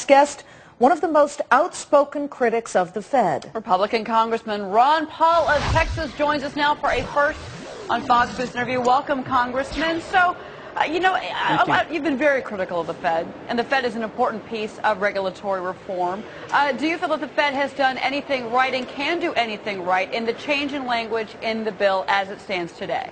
next guest, one of the most outspoken critics of the Fed. Republican Congressman Ron Paul of Texas joins us now for a first on Fox News interview. Welcome, Congressman. So, you've been very critical of the Fed, and the Fed is an important piece of regulatory reform. Do you feel that the Fed has done anything right and can do anything right in the change in language in the bill as it stands today?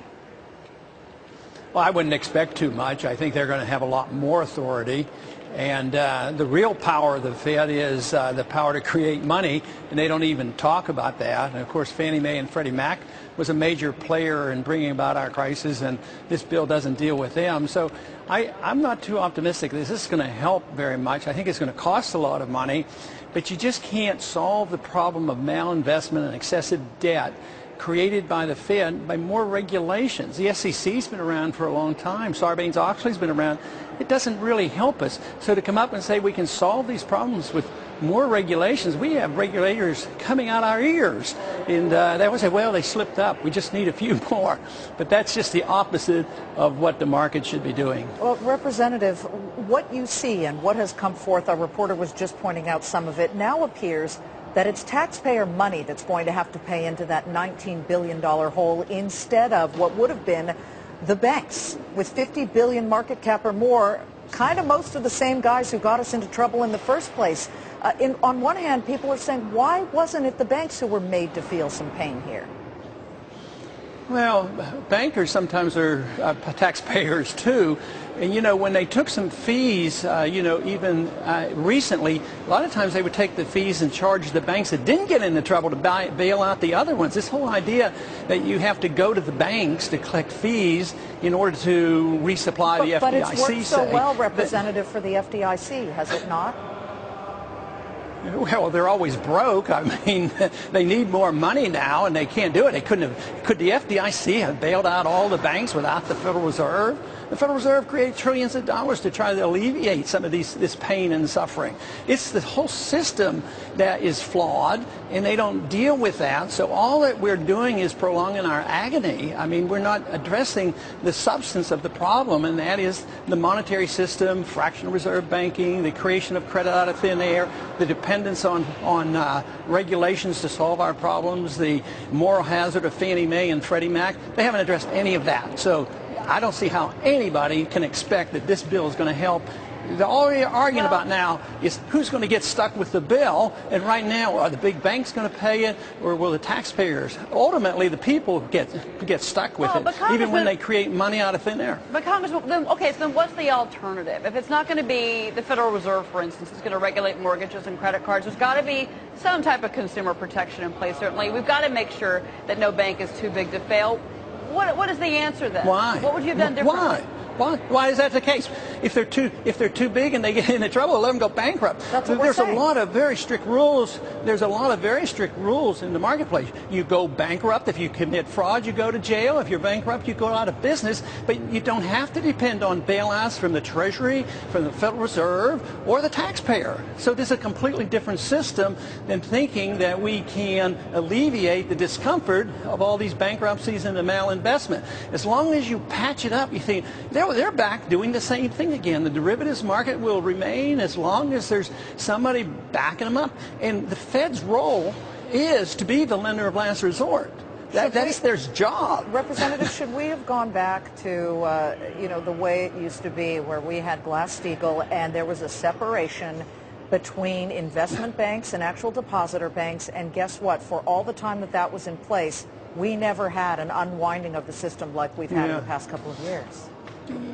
Well, I wouldn't expect too much. I think they're going to have a lot more authority. And the real power of the Fed is the power to create money, and they don't even talk about that. And, of course, Fannie Mae and Freddie Mac was a major player in bringing about our crisis, and this bill doesn't deal with them. So I'm not too optimistic that this is going to help very much. I think it's going to cost a lot of money, but you just can't solve the problem of malinvestment and excessive debt created by the Fed by more regulations. The SEC's been around for a long time. Sarbanes-Oxley's been around. It doesn't really help us. So to come up and say we can solve these problems with more regulations, we have regulators coming out our ears. And they always say, well, they slipped up. We just need a few more. But that's just the opposite of what the market should be doing. Well, Representative, what you see and what has come forth, our reporter was just pointing out some of it, now appears that it's taxpayer money that's going to have to pay into that $19 billion hole instead of what would have been the banks with $50 billion market cap or more, kind of most of the same guys who got us into trouble in the first place. On one hand, people are saying, why wasn't it the banks who were made to feel some pain here? Well, bankers sometimes are taxpayers too. And, when they took some fees, even recently, a lot of times they would take the fees and charge the banks that didn't get into trouble to bail out the other ones. This whole idea that you have to go to the banks to collect fees in order to resupply the FDIC. But it's worked so well, Representative, for the FDIC, has it not? Well, they're always broke. I mean, they need more money now, and they can't do it. They couldn't have. Could the FDIC have bailed out all the banks without the Federal Reserve? The Federal Reserve created trillions of dollars to try to alleviate some of this pain and suffering. It's the whole system that is flawed, and they don't deal with that. So all that we're doing is prolonging our agony. I mean, we're not addressing the substance of the problem, and that is the monetary system, fractional reserve banking, the creation of credit out of thin air, the dependence on regulations to solve our problems, the moral hazard of Fannie Mae and Freddie Mac. They haven't addressed any of that. So I don't see how anybody can expect that this bill is going to help. All we're arguing about now is who's going to get stuck with the bill, and right now, are the big banks going to pay it, or will the taxpayers? Ultimately, the people get stuck with it, even when they create money out of thin air. But Congressman, so then what's the alternative? If it's not going to be the Federal Reserve, for instance, is going to regulate mortgages and credit cards, there's got to be some type of consumer protection in place, certainly. We've got to make sure that no bank is too big to fail. What is the answer then? Why? What would you have done differently? Why is that the case? If they're too big and they get into trouble, let them go bankrupt. That's what There's we're saying. a lot of very strict rules. There's a lot of very strict rules in the marketplace. You go bankrupt if you commit fraud. You go to jail. If you're bankrupt, you go out of business. But you don't have to depend on bailouts from the Treasury, from the Federal Reserve, or the taxpayer. So this is a completely different system than thinking that we can alleviate the discomfort of all these bankruptcies and the malinvestment. As long as you patch it up, you think they're back doing the same thing again. The derivatives market will remain as long as there's somebody backing them up. And the Fed's role is to be the lender of last resort. That's their job. Representative, should we have gone back to, the way it used to be, where we had Glass-Steagall and there was a separation between investment banks and actual depositor banks, and guess what? For all the time that was in place, we never had an unwinding of the system like we've had in the past couple of years.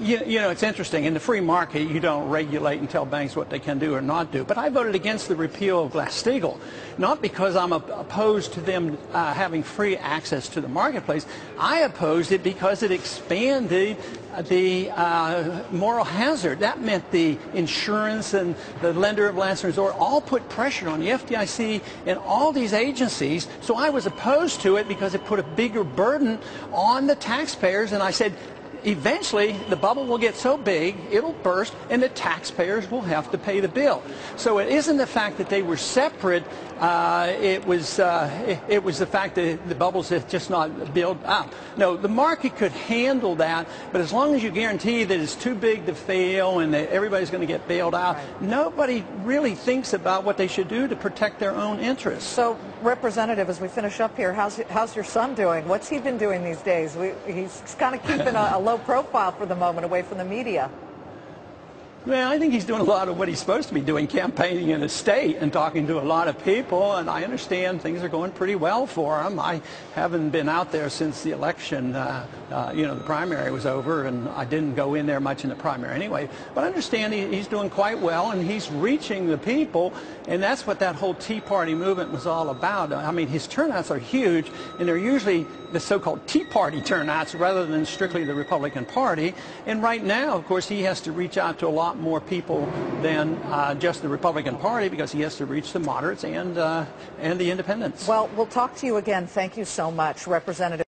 It's interesting. In the free market, you don't regulate and tell banks what they can do or not do. But I voted against the repeal of Glass-Steagall, not because I'm opposed to them having free access to the marketplace. I opposed it because it expanded the moral hazard. That meant the insurance and the lender of last resort all put pressure on the FDIC and all these agencies. So I was opposed to it because it put a bigger burden on the taxpayers. And I said, eventually the bubble will get so big, it'll burst, and the taxpayers will have to pay the bill. So it isn't the fact that they were separate. It was the fact that the bubbles had just not built up. No, the market could handle that, but as long as you guarantee that it's too big to fail and that everybody's going to get bailed out, nobody really thinks about what they should do to protect their own interests. So, Representative, as we finish up here, how's your son doing? What's he been doing these days? He's kind of keeping a low profile for the moment, away from the media. Well, I think he's doing a lot of what he's supposed to be doing, campaigning in the state and talking to a lot of people, and I understand things are going pretty well for him. I haven't been out there since the election, the primary was over, and I didn't go in there much in the primary anyway, but I understand he's doing quite well, and he's reaching the people, and that's what that whole Tea Party movement was all about. I mean, his turnouts are huge, and they're usually the so-called Tea Party turnouts rather than strictly the Republican Party, and right now, of course, he has to reach out to a lot more people than just the Republican Party, because he has to reach the moderates and the independents. Well, we'll talk to you again. Thank you so much, Representative.